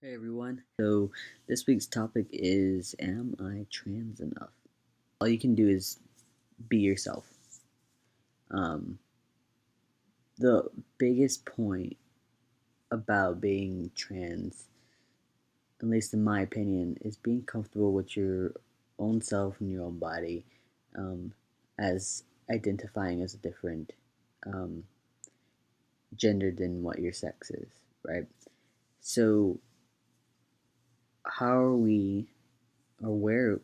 Hey everyone. So this week's topic is, am I trans enough? All you can do is be yourself. Um, the biggest point about being trans, at least in my opinion, is being comfortable with your own self and your own body, um, as identifying as a different um, gender than what your sex is, right? So how are we, or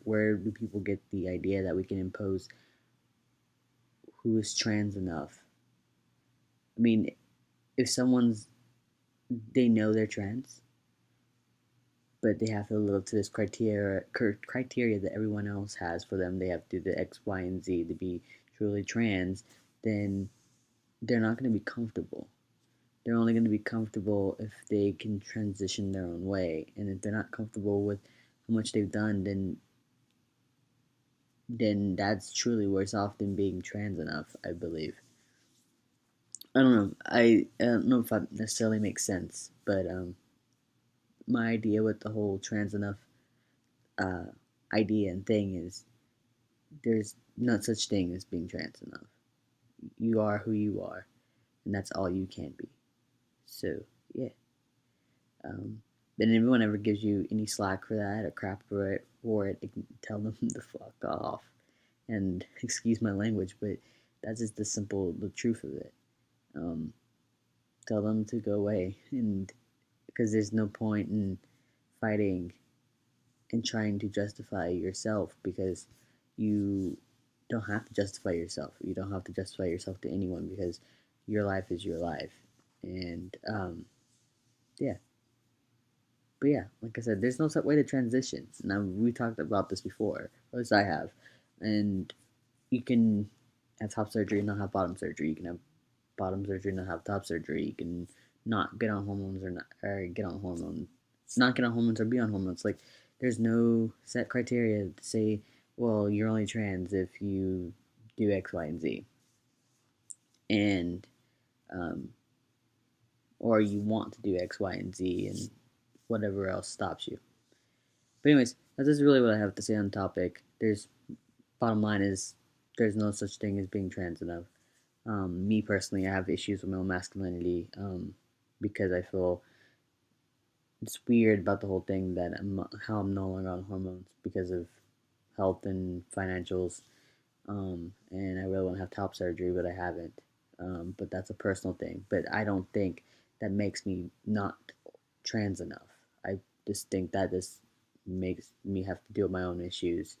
where do people get the idea that we can impose who is trans enough? I mean, if they know they're trans, but they have to live up to this criteria that everyone else has for them. They have to do the X, Y, and Z to be truly trans. Then they're not going to be comfortable. They're only going to be comfortable if they can transition their own way. And if they're not comfortable with how much they've done, then that's truly worse off than being trans enough, I believe. I don't know. I don't know if that necessarily makes sense, but my idea with the whole trans enough uh, idea and thing is there's not such thing as being trans enough. You are who you are, and that's all you can be. So yeah. Um, and if anyone ever gives you any slack for that or crap for it, you can tell them to fuck off. And excuse my language, but that's just the truth of it. Um, Tell them to go away, and because there's no point in fighting and trying to justify yourself, because you don't have to justify yourself. You don't have to justify yourself to anyone, because your life is your life. And yeah, but yeah, like I said, there's no set way to transition. Now we talked about this before, or at least I have, and you can have top surgery and not have bottom surgery. You can have bottom surgery and not have top surgery. You can not get on hormones or get on hormones, not get on hormones or be on hormones. Like there's no set criteria to say, well, you're only trans if you do X, Y, and Z, and um, or you want to do X, Y, and Z, and whatever else stops you. But anyways, that's just really what I have to say on the topic. There's bottom line is there's no such thing as being trans enough. Me personally, I have issues with my own masculinity, because I feel it's weird about the whole thing that how I'm no longer on hormones because of health and financials. And I really want to have top surgery, but I haven't. But that's a personal thing. But I don't think that makes me not trans enough. I just think that this makes me have to deal with my own issues.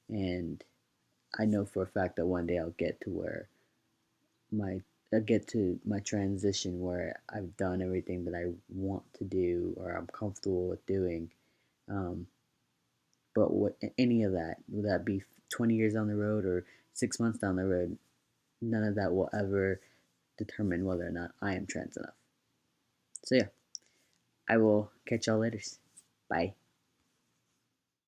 And I know for a fact that one day I'll get to where my I get to my transition where I've done everything that I want to do or I'm comfortable with doing. Um, but what any of that, would that be 20 years down the road or 6 months down the road, none of that will ever determine whether or not I am trans enough. So yeah, I will catch y'all later. Bye.